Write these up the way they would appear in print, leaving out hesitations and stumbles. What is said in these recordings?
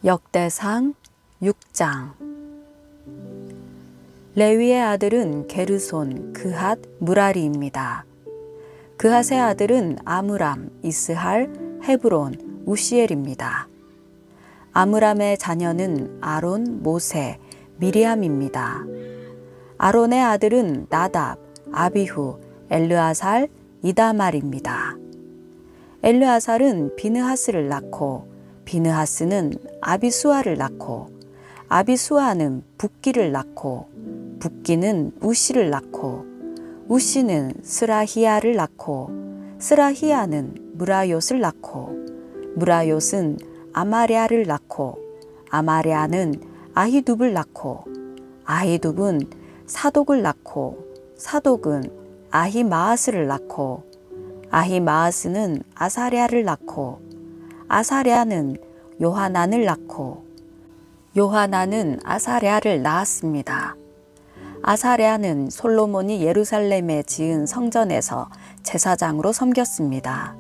역대상 6장. 레위의 아들은 게르손, 그핫, 무라리입니다. 그핫의 아들은 아므람, 이스할, 헤브론, 우시엘입니다. 아므람의 자녀는 아론, 모세, 미리암입니다. 아론의 아들은 나답, 아비후, 엘르아살, 이다말입니다. 엘르아살은 비느하스를 낳고 비느하스는 아비수아를 낳고 아비수아는 붓기를 낳고 붓기는 우시를 낳고 우시는 스라히야를 낳고 스라히야는 무라요스를 낳고 무라요스는 아마랴를 낳고 아마랴는 아히둡을 낳고 아히둡은 사독을 낳고 사독은 아히마아스를 낳고 아히마아스는 아사랴를 낳고 아사랴는 요하난을 낳고 요하난은 아사랴를 낳았습니다. 아사랴는 솔로몬이 예루살렘에 지은 성전에서 제사장으로 섬겼습니다.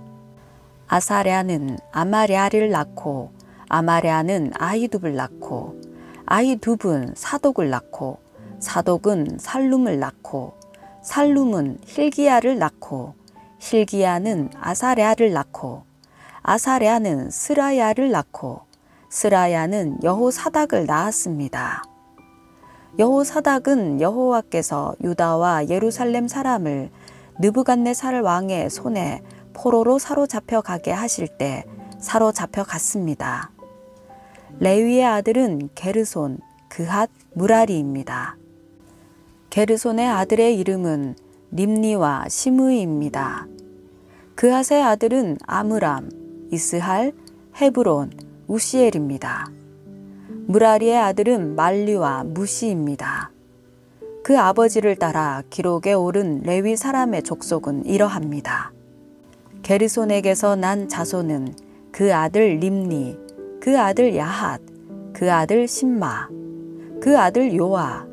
아사랴는 아마랴를 낳고 아마랴는 아히둡을 낳고 아히둡은 사독을 낳고 사독은 살룸을 낳고 살룸은 힐기야를 낳고 힐기야는 아사랴를 낳고 아사랴는 스라야를 낳고 스라야는 여호사닥을 낳았습니다. 여호사닥은 여호와께서 유다와 예루살렘 사람을 느부갓네살 왕의 손에 포로로 사로잡혀 가게 하실 때 사로잡혀 갔습니다. 레위의 아들은 게르손, 그핫, 무라리입니다. 게르손의 아들의 이름은 림니와 시므이입니다. 그핫의 아들은 아므람, 이스할, 헤브론, 우시엘입니다. 무라리의 아들은 말리와 무시입니다. 그 아버지를 따라 기록에 오른 레위 사람의 족속은 이러합니다. 게르손에게서 난 자손은 그 아들 림니, 그 아들 야핫, 그 아들 심마, 그 아들 요아,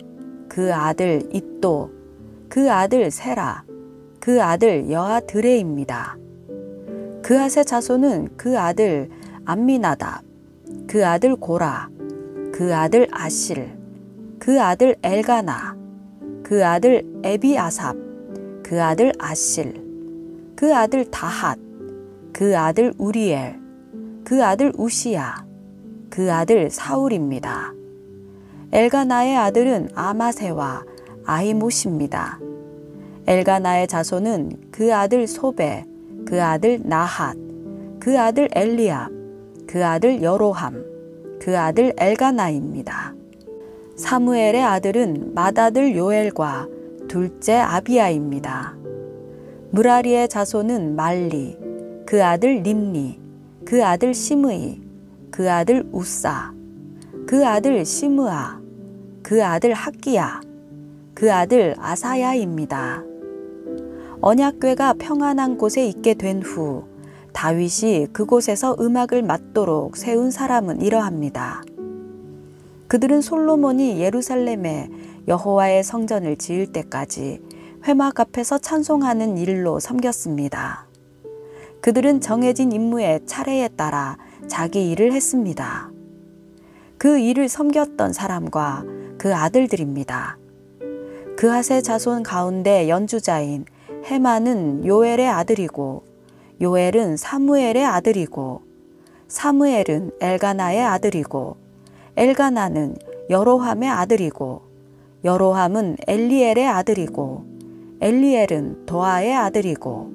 그 아들 잇도, 그 아들 세라, 그 아들 여아드레입니다. 그핫의 자손은 그 아들 암미나답, 그 아들 고라, 그 아들 아실, 그 아들 엘가나, 그 아들 에비아삽, 그 아들 아실, 그 아들 다핫, 그 아들 우리엘, 그 아들 우시야, 그 아들 사울입니다. 엘가나의 아들은 아마세와 아히못입니다. 엘가나의 자손은 그 아들 소베, 그 아들 나핫, 그 아들 엘리압, 그 아들 여로함, 그 아들 엘가나입니다. 사무엘의 아들은 맏아들 요엘과 둘째 아비야입니다. 무라리의 자손은 말리, 그 아들 림니, 그 아들 시므이, 그 아들 우사, 그 아들 시므아, 그 아들 학기야, 그 아들 아사야입니다. 언약궤가 평안한 곳에 있게 된 후 다윗이 그곳에서 음악을 맡도록 세운 사람은 이러합니다. 그들은 솔로몬이 예루살렘에 여호와의 성전을 지을 때까지 회막 앞에서 찬송하는 일로 섬겼습니다. 그들은 정해진 임무의 차례에 따라 자기 일을 했습니다. 그 일을 섬겼던 사람과 그 아들들입니다. 그핫의 자손 가운데 연주자인 헤만은 요엘의 아들이고 요엘은 사무엘의 아들이고 사무엘은 엘가나의 아들이고 엘가나는 여로함의 아들이고 여로함은 엘리엘의 아들이고 엘리엘은 도아의 아들이고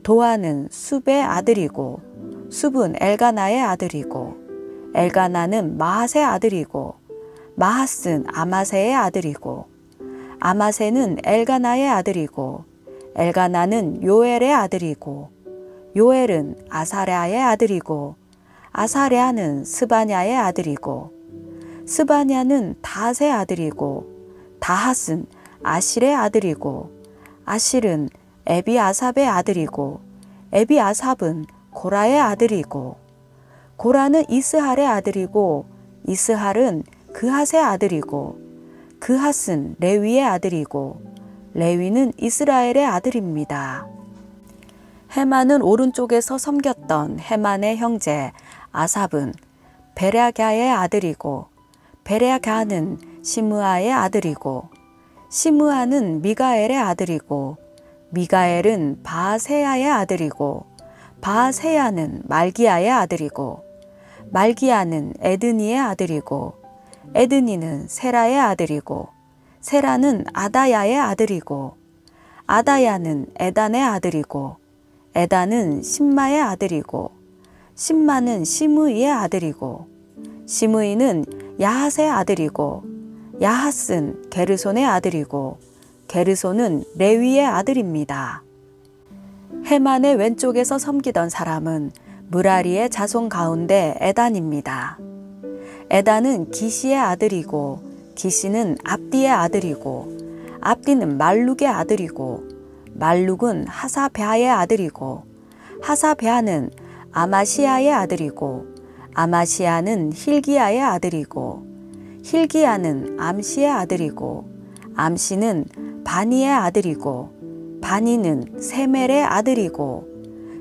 도아는 숲의 아들이고 숲은 엘가나의 아들이고 엘가나는 마핫의 아들이고 마핫은 아마세의 아들이고 아마세는 엘가나의 아들이고 엘가나는 요엘의 아들이고 요엘은 아사랴의 아들이고 아사랴는 스바냐의 아들이고 스바냐는 다핫의 아들이고 다핫은 아실의 아들이고 아실은 에비아삽의 아들이고 에비아삽은 고라의 아들이고 고라는 이스할의 아들이고 이스할은 그핫의 아들이고 그핫은 레위의 아들이고 레위는 이스라엘의 아들입니다. 헤만은 오른쪽에서 섬겼던 헤만의 형제 아삽은 베랴갸의 아들이고 베랴갸는 시므아의 아들이고 시므아는 미가엘의 아들이고 미가엘은 바세야의 아들이고 바세야는 말기야의 아들이고 말기야는 에드니의 아들이고 에드니는 세라의 아들이고 세라는 아다야의 아들이고 아다야는 에단의 아들이고 에단은 심마의 아들이고 심마는 시므이의 아들이고 시므이는 야핫의 아들이고 야핫은 게르손의 아들이고 게르손은 레위의 아들입니다. 헤만의 왼쪽에서 섬기던 사람은 무라리의 자손 가운데 에단입니다. 에단은 기시의 아들이고 기시는 압디의 아들이고 압디는 말룩의 아들이고 말룩은 하사베아의 아들이고 하사베아는 아마시아의 아들이고 아마시아는 힐기야의 아들이고 힐기야는 암시의 아들이고 암시는 바니의 아들이고 바니는 세멜의 아들이고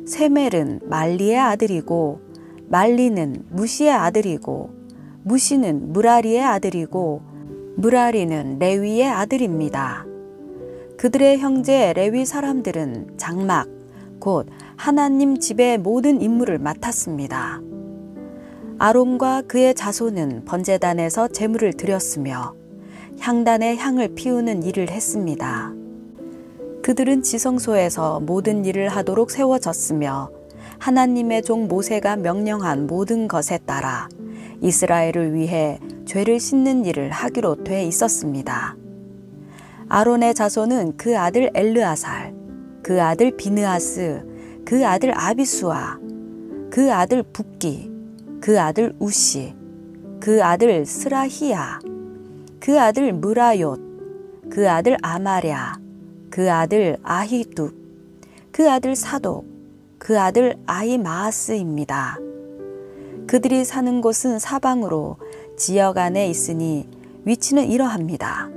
세멜은 말리의 아들이고 말리는 무시의 아들이고 무시는 무라리의 아들이고 무라리는 레위의 아들입니다. 그들의 형제 레위 사람들은 장막, 곧 하나님 집의 모든 임무를 맡았습니다. 아론과 그의 자손은 번제단에서 제물을 드렸으며 향단에 향을 피우는 일을 했습니다. 그들은 지성소에서 모든 일을 하도록 세워졌으며 하나님의 종 모세가 명령한 모든 것에 따라 이스라엘을 위해 죄를 씻는 일을 하기로 돼 있었습니다. 아론의 자손은 그 아들 엘르아살, 그 아들 비느하스, 그 아들 아비수아, 그 아들 붓기, 그 아들 우시, 그 아들 스라히야, 그 아들 무라욤, 그 아들 아마랴, 그 아들 아히둡, 그 아들 사독, 그 아들 아히마아스입니다. 그들이 사는 곳은 사방으로 지역 안에 있으니 위치는 이러합니다.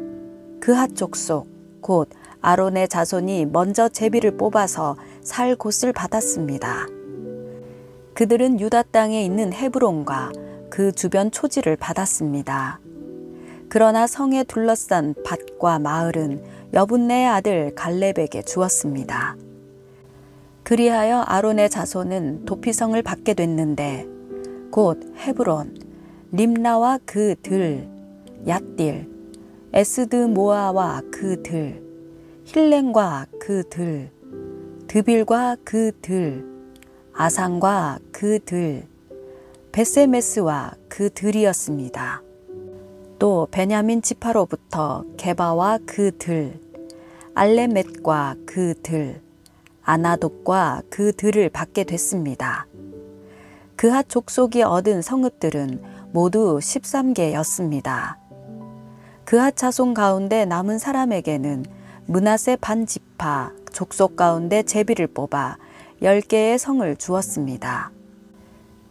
그핫 족속, 곧 아론의 자손이 먼저 제비를 뽑아서 살 곳을 받았습니다. 그들은 유다 땅에 있는 헤브론과 그 주변 초지를 받았습니다. 그러나 성에 둘러싼 밭과 마을은 여분네의 아들 갈렙에게 주었습니다. 그리하여 아론의 자손은 도피성을 받게 됐는데 곧 헤브론, 림나와 그 들, 얏딜, 에스드모아와 그 들, 힐렘과 그 들, 드빌과 그 들, 아산과 그 들, 베세메스와 그 들이었습니다. 또 베냐민 지파로부터 게바와 그 들, 알레멧과 그 들, 아나돗과 그 들을 받게 됐습니다. 그핫 족속이 얻은 성읍들은 모두 13개였습니다. 그핫 자손 가운데 남은 사람에게는 므낫세 반 지파 족속 가운데 제비를 뽑아 10개의 성을 주었습니다.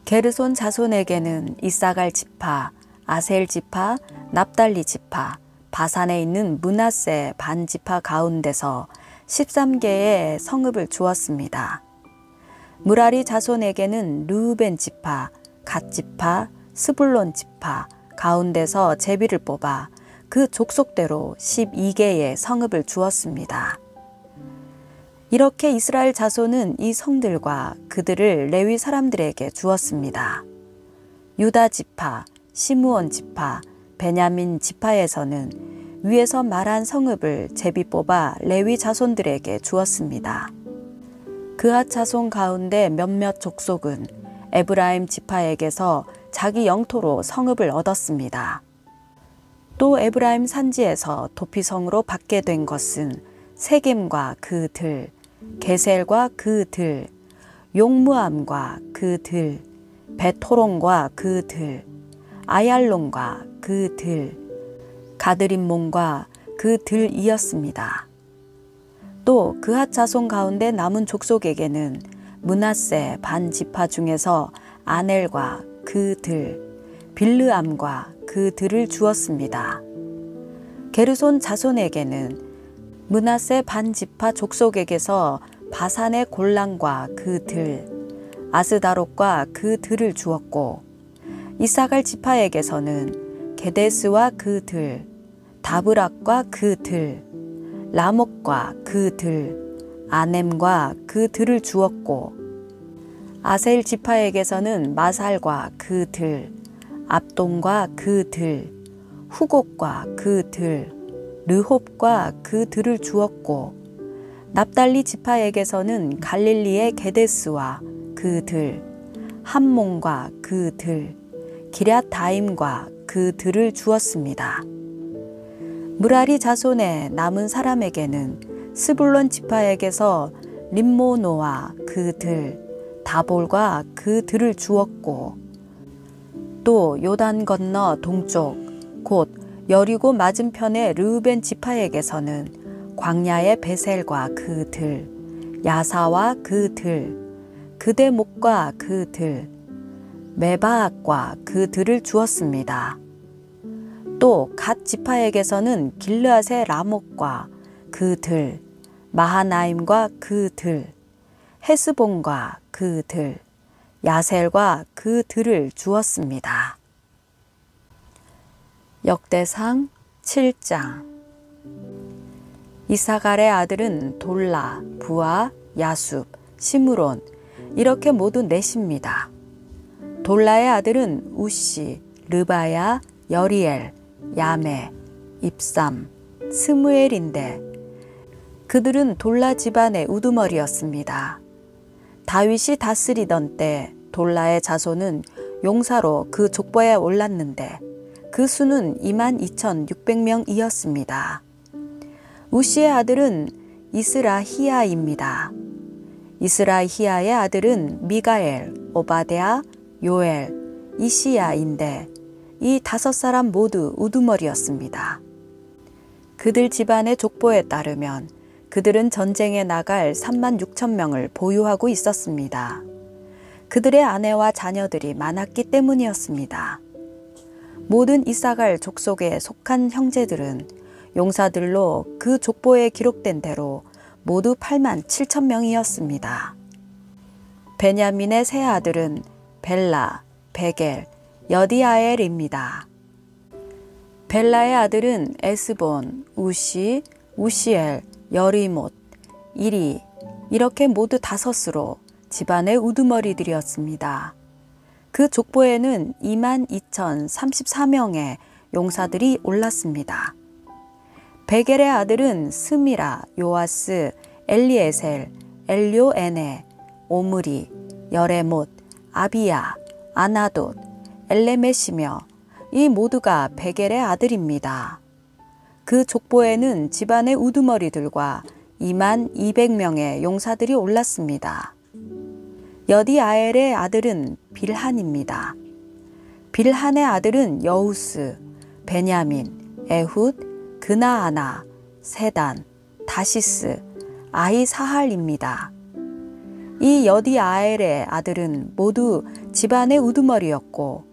게르손 자손에게는 이사갈 지파, 아셀 지파, 납달리 지파, 바산에 있는 므낫세 반 지파 가운데서 13개의 성읍을 주었습니다. 무라리 자손에게는 르우벤 지파, 갓 지파, 스불론 지파 가운데서 제비를 뽑아 그 족속대로 12개의 성읍을 주었습니다. 이렇게 이스라엘 자손은 이 성들과 그들을 레위 사람들에게 주었습니다. 유다 지파, 시므온 지파, 베냐민 지파에서는 위에서 말한 성읍을 제비 뽑아 레위 자손들에게 주었습니다. 그핫 자손 가운데 몇몇 족속은 에브라임 지파에게서 자기 영토로 성읍을 얻었습니다. 또 에브라임 산지에서 도피성으로 받게 된 것은 세겜과 그 들, 게셀과 그 들, 용무암과 그 들, 베토론과 그 들, 아얄론과 그 들, 가드림몬과 그 들이었습니다. 또 그핫 자손 가운데 남은 족속에게는 므낫세 반 지파 중에서 아넬과 그 들, 빌르암과 그 들을 주었습니다. 게르손 자손에게는 므낫세 반 지파 족속에게서 바산의 골랑과 그 들, 아스다롯과 그 들을 주었고 이사갈 지파에게서는 게데스와 그 들, 다브락과 그 들, 라목과 그 들, 아넴과 그 들을 주었고, 아셀 지파에게서는 마살과 그 들, 압돈과 그 들, 후곡과 그 들, 르홉과 그 들을 주었고, 납달리 지파에게서는 갈릴리의 게데스와 그 들, 함몬과 그 들, 기럇다임과 그 들을 주었습니다. 무라리 자손의 남은 사람에게는 스불론 지파에게서 림모노와 그 들, 다볼과 그 들을 주었고, 또 요단 건너 동쪽 곧 여리고 맞은편의 르우벤 지파에게서는 광야의 베셀과 그 들, 야사와 그 들, 그대목과 그 들, 메바악과 그 들을 주었습니다. 또 갓 지파에게서는 길르앗의 라목과 그 들, 마하나임과 그 들, 헤스본과 그 들, 야셀과 그 들을 주었습니다. 역대상 7장. 이사갈의 아들은 돌라, 부아, 야숲, 시므론 이렇게 모두 넷입니다. 돌라의 아들은 우시, 르바야, 여리엘, 야메, 입삼, 스무엘인데 그들은 돌라 집안의 우두머리였습니다. 다윗이 다스리던 때 돌라의 자손은 용사로 그 족보에 올랐는데 그 수는 22,600명이었습니다. 우시의 아들은 이스라히야입니다. 이스라히야의 아들은 미가엘, 오바데아, 요엘, 이시야인데 이 5사람 모두 우두머리였습니다. 그들 집안의 족보에 따르면 그들은 전쟁에 나갈 36,000명을 보유하고 있었습니다. 그들의 아내와 자녀들이 많았기 때문이었습니다. 모든 이사갈 족속에 속한 형제들은 용사들로 그 족보에 기록된 대로 모두 87,000명이었습니다. 베냐민의 세 아들은 벨라, 베겔, 여디아엘입니다. 벨라의 아들은 에스본, 우시, 우시엘, 여리못, 이리 이렇게 모두 5으로 집안의 우두머리들이었습니다. 그 족보에는 22,034명의 용사들이 올랐습니다. 베겔의 아들은 스미라, 요아스, 엘리에셀, 엘료에네, 오므리, 여레못, 아비야, 아나돗, 엘레메시며 이 모두가 베겔의 아들입니다. 그 족보에는 집안의 우두머리들과 22,000명의 용사들이 올랐습니다. 여디아엘의 아들은 빌한입니다. 빌한의 아들은 여우스, 베냐민, 에훗, 그나아나, 세단, 다시스, 아히사할입니다. 이 여디아엘의 아들은 모두 집안의 우두머리였고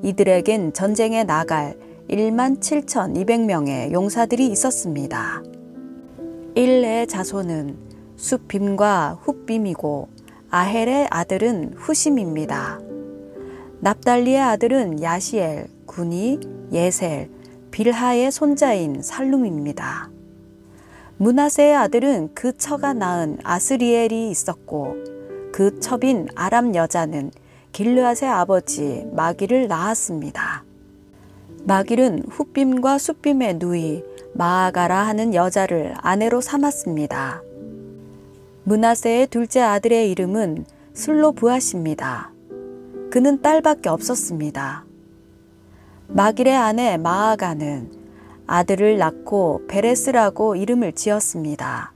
이들에겐 전쟁에 나갈 17,200명의 용사들이 있었습니다. 일레의 자손은 숫빔과 훗빔이고 아헬의 아들은 후심입니다. 납달리의 아들은 야시엘, 구니, 예셀, 빌하의 손자인 살룸입니다. 므낫세의 아들은 그 처가 낳은 아스리엘이 있었고 그 첩인 아람 여자는 길르앗의 아버지 마길을 낳았습니다. 마길은 훗빔과 숫빔의 누이 마아가라 하는 여자를 아내로 삼았습니다. 므낫세의 둘째 아들의 이름은 슬로브앗입니다. 그는 딸밖에 없었습니다. 마길의 아내 마아가는 아들을 낳고 베레스라고 이름을 지었습니다.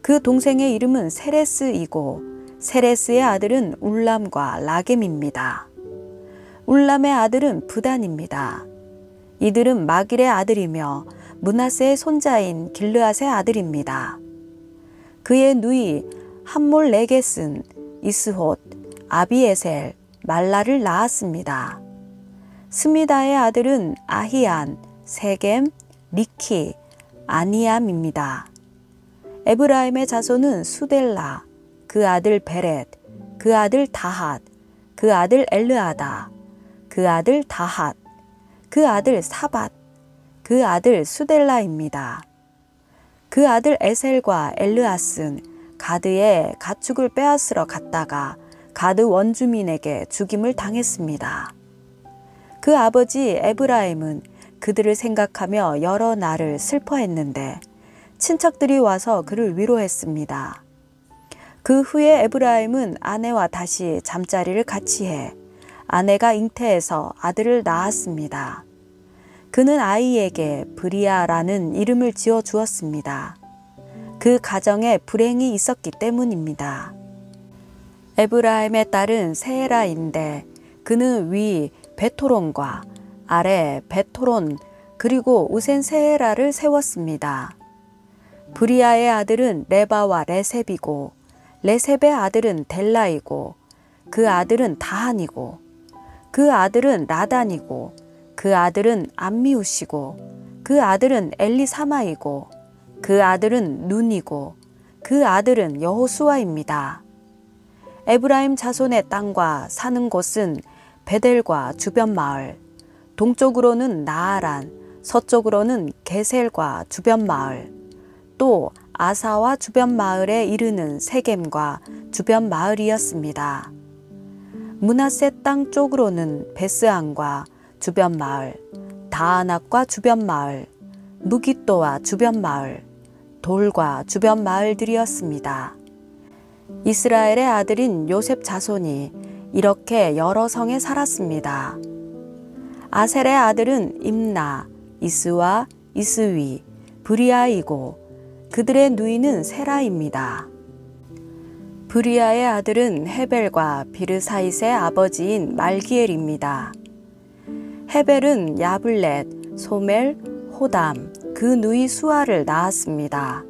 그 동생의 이름은 세레스이고 세레스의 아들은 울람과 라겜입니다. 울람의 아들은 부단입니다. 이들은 마길의 아들이며 므낫세의 손자인 길르앗의 아들입니다. 그의 누이 함몰레겟은 이스톳, 아비에셀, 말라를 낳았습니다. 스미다의 아들은 아히안, 세겜, 리키, 아니암입니다. 에브라임의 자손은 수델라, 그 아들 베렛, 그 아들 다핫, 그 아들 엘르아다, 그 아들 다핫, 그 아들 사밧, 그 아들 수델라입니다. 그 아들 에셀과 엘르앗은 가드의 가축을 빼앗으러 갔다가 가드 원주민에게 죽임을 당했습니다. 그 아버지 에브라임은 그들을 생각하며 여러 날을 슬퍼했는데 친척들이 와서 그를 위로했습니다. 그 후에 에브라임은 아내와 다시 잠자리를 같이 해 아내가 잉태해서 아들을 낳았습니다. 그는 아이에게 브리아라는 이름을 지어 주었습니다. 그 가정에 불행이 있었기 때문입니다. 에브라임의 딸은 세라인데 그는 위 베토론과 아래 베토론 그리고 우센 세라를 세웠습니다. 브리아의 아들은 레바와 레셉이고 레셉의 아들은 델라이고 그 아들은 다한이고 그 아들은 라단이고 그 아들은 암미우시고 그 아들은 엘리사마이고 그 아들은 눈이고 그 아들은 여호수아입니다. 에브라임 자손의 땅과 사는 곳은 베델과 주변 마을, 동쪽으로는 나아란, 서쪽으로는 게셀과 주변 마을, 또 아사와 주변 마을에 이르는 세겜과 주변 마을이었습니다. 므낫세 땅 쪽으로는 베스안과 주변 마을, 다아낙과 주변 마을, 무깃도와 주변 마을, 돌과 주변 마을들이었습니다. 이스라엘의 아들인 요셉 자손이 이렇게 여러 성에 살았습니다. 아셀의 아들은 임나, 이스와 이스위, 브리아이고 그들의 누이는 세라입니다. 브리아의 아들은 헤벨과 비르사잇의 아버지인 말기엘입니다. 헤벨은 야블렛, 소멜, 호담, 그 누이 수아를 낳았습니다.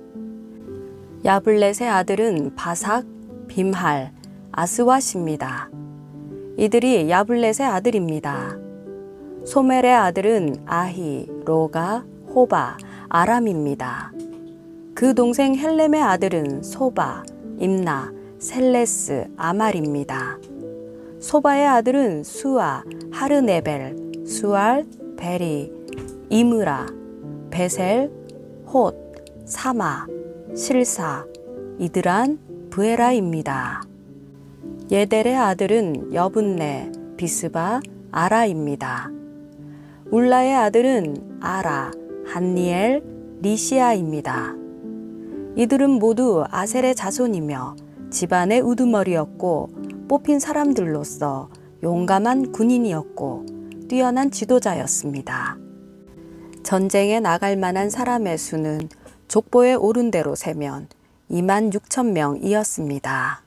야블렛의 아들은 바삭, 빔할, 아스왓입니다. 이들이 야블렛의 아들입니다. 소멜의 아들은 아히, 로가, 호바, 아람입니다. 그 동생 헬렘의 아들은 소바, 임나, 셀레스, 아말입니다. 소바의 아들은 수아, 하르네벨, 수알, 베리, 이므라, 베셀, 톳, 사마, 실사, 이드란, 브에라입니다. 예델의 아들은 여분네, 비스바, 아라입니다. 울라의 아들은 아라, 한니엘, 리시아입니다. 이들은 모두 아셀의 자손이며 집안의 우두머리였고 뽑힌 사람들로서 용감한 군인이었고 뛰어난 지도자였습니다. 전쟁에 나갈 만한 사람의 수는 족보에 오른 대로 세면 26,000명이었습니다.